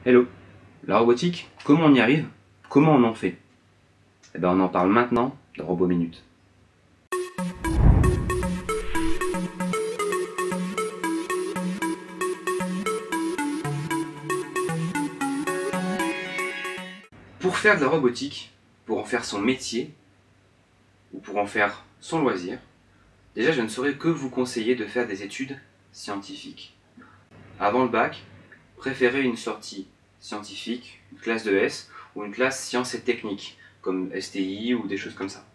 Hello. La robotique, comment on y arrive? Comment on en fait? Eh ben on en parle maintenant dans Robot Minute. Pour faire de la robotique, pour en faire son métier, ou pour en faire son loisir, déjà je ne saurais que vous conseiller de faire des études scientifiques. Avant le bac, préférez une sortie scientifique, une classe de S, ou une classe sciences et techniques, comme STI ou des choses comme ça.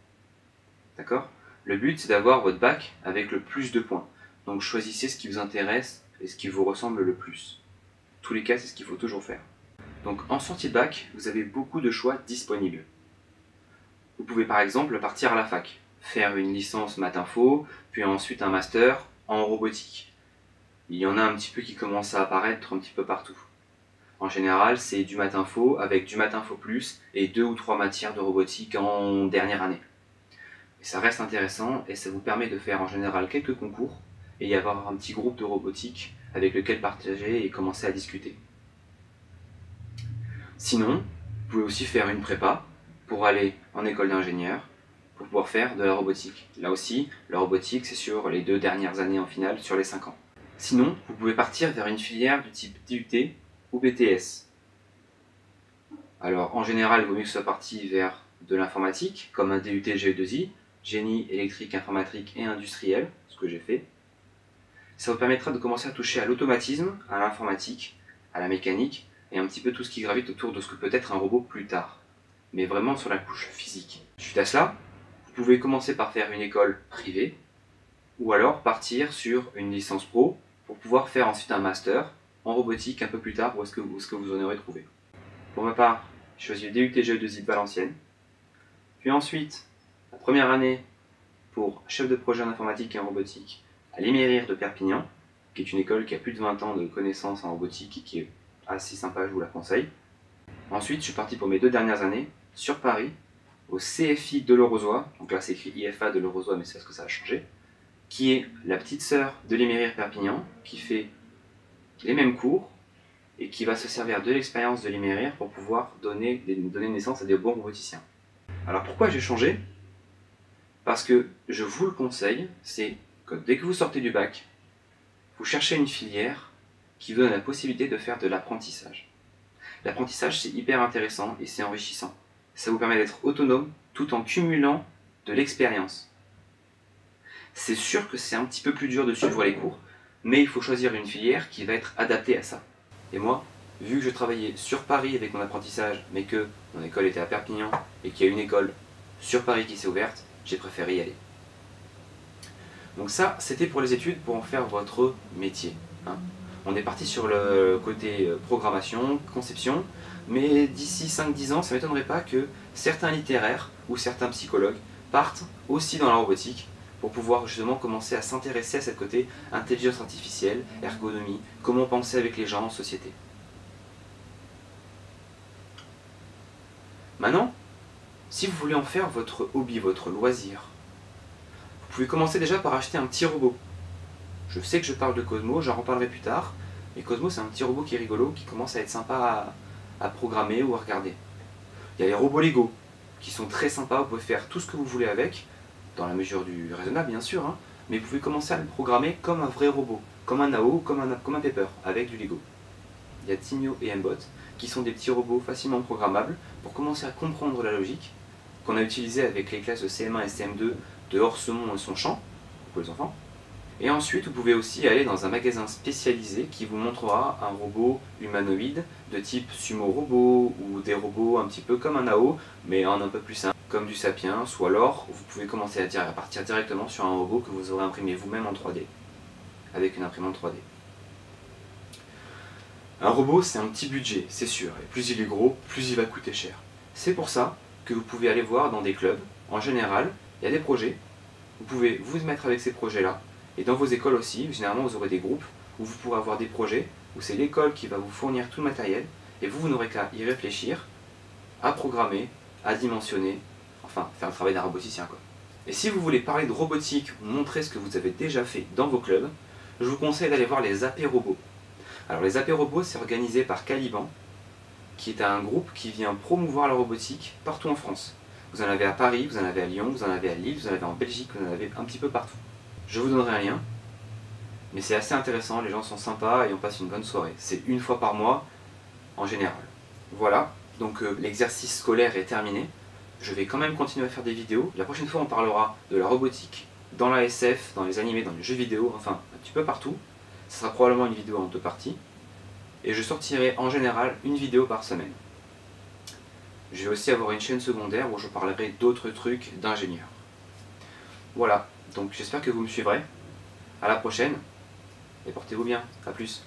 D'accord? Le but c'est d'avoir votre bac avec le plus de points. Donc choisissez ce qui vous intéresse et ce qui vous ressemble le plus. En tous les cas, c'est ce qu'il faut toujours faire. Donc en sortie de bac, vous avez beaucoup de choix disponibles. Vous pouvez par exemple partir à la fac, faire une licence maths info, puis ensuite un master en robotique. Il y en a un petit peu qui commencent à apparaître un petit peu partout. En général, c'est du maths info avec du maths info plus et 2 ou 3 matières de robotique en dernière année. Et ça reste intéressant et ça vous permet de faire en général quelques concours et y avoir un petit groupe de robotique avec lequel partager et commencer à discuter. Sinon, vous pouvez aussi faire une prépa pour aller en école d'ingénieur pour pouvoir faire de la robotique. Là aussi, la robotique c'est sur les 2 dernières années en finale, sur les 5 ans. Sinon, vous pouvez partir vers une filière du type DUT ou BTS. Alors en général, il vaut mieux que ce soit parti vers de l'informatique, comme un DUT GE2I, génie électrique, informatique et industriel, ce que j'ai fait. Ça vous permettra de commencer à toucher à l'automatisme, à l'informatique, à la mécanique, et un petit peu tout ce qui gravite autour de ce que peut être un robot plus tard, mais vraiment sur la couche physique. Suite à cela, vous pouvez commencer par faire une école privée, ou alors partir sur une licence pro pour pouvoir faire ensuite un master en robotique un peu plus tard, où est-ce que vous en aurez trouvé. Pour ma part, j'ai choisi le DUT GE2I de Valenciennes, puis ensuite, la première année pour chef de projet en informatique et en robotique à l'Émérière de Perpignan, qui est une école qui a plus de 20 ans de connaissances en robotique et qui est assez sympa, je vous la conseille. Ensuite, je suis parti pour mes 2 dernières années sur Paris, au CFI de Lorozoy, donc là c'est écrit IFA de Lorozoy, mais c'est parce que ça a changé, qui est la petite sœur de l'Émérière Perpignan, qui fait les mêmes cours et qui va se servir de l'expérience de l'Émérière pour pouvoir donner naissance à des bons roboticiens. Alors pourquoi j'ai changé? Parce que je vous le conseille, c'est que dès que vous sortez du bac, vous cherchez une filière qui vous donne la possibilité de faire de l'apprentissage. L'apprentissage, c'est hyper intéressant et c'est enrichissant. Ça vous permet d'être autonome tout en cumulant de l'expérience. C'est sûr que c'est un petit peu plus dur de suivre les cours, mais il faut choisir une filière qui va être adaptée à ça. Et moi, vu que je travaillais sur Paris avec mon apprentissage, mais que mon école était à Perpignan et qu'il y a une école sur Paris qui s'est ouverte, j'ai préféré y aller. Donc ça, c'était pour les études, pour en faire votre métier. On est parti sur le côté programmation, conception, mais d'ici 5-10 ans, ça ne m'étonnerait pas que certains littéraires ou certains psychologues partent aussi dans la robotique pour pouvoir justement commencer à s'intéresser à cette côté intelligence artificielle, ergonomie, comment penser avec les gens en société. Maintenant, si vous voulez en faire votre hobby, votre loisir, vous pouvez commencer déjà par acheter un petit robot. Je sais que je parle de Cosmo, j'en reparlerai plus tard, mais Cosmo c'est un petit robot qui est rigolo, qui commence à être sympa à programmer ou à regarder. Il y a les robots Lego, qui sont très sympas, vous pouvez faire tout ce que vous voulez avec, dans la mesure du raisonnable bien sûr, mais vous pouvez commencer à le programmer comme un vrai robot, comme un AO, comme un Pepper, avec du Lego. Il y a Timio et Mbot, qui sont des petits robots facilement programmables, pour commencer à comprendre la logique, qu'on a utilisé avec les classes de CM1 et CM2 de Orsemont et Sonchamp, pour les enfants. Et ensuite, vous pouvez aussi aller dans un magasin spécialisé qui vous montrera un robot humanoïde de type sumo robot ou des robots un petit peu comme un AO, mais en un peu plus simple, comme du Sapiens, ou alors vous pouvez commencer à partir directement sur un robot que vous aurez imprimé vous-même en 3D, avec une imprimante 3D. Un robot, c'est un petit budget, c'est sûr, et plus il est gros, plus il va coûter cher. C'est pour ça que vous pouvez aller voir dans des clubs. En général, il y a des projets, vous pouvez vous mettre avec ces projets-là. Et dans vos écoles aussi, généralement vous aurez des groupes où vous pourrez avoir des projets, où c'est l'école qui va vous fournir tout le matériel, et vous n'aurez qu'à y réfléchir, à programmer, à dimensionner, enfin faire le travail d'un roboticien quoi. Et si vous voulez parler de robotique ou montrer ce que vous avez déjà fait dans vos clubs, je vous conseille d'aller voir les AP Robots. Alors les AP Robots c'est organisé par Caliban, qui est un groupe qui vient promouvoir la robotique partout en France. Vous en avez à Paris, vous en avez à Lyon, vous en avez à Lille, vous en avez en Belgique, vous en avez un petit peu partout. Je vous donnerai un lien, mais c'est assez intéressant, les gens sont sympas et on passe une bonne soirée. C'est une fois par mois en général. Voilà, donc l'exercice scolaire est terminé. Je vais quand même continuer à faire des vidéos. La prochaine fois on parlera de la robotique dans la SF, dans les animés, dans les jeux vidéo, enfin un petit peu partout. Ce sera probablement une vidéo en 2 parties. Et je sortirai en général une vidéo par semaine. Je vais aussi avoir une chaîne secondaire où je parlerai d'autres trucs d'ingénieurs. Voilà, donc j'espère que vous me suivrez. À la prochaine, et portez-vous bien. À plus.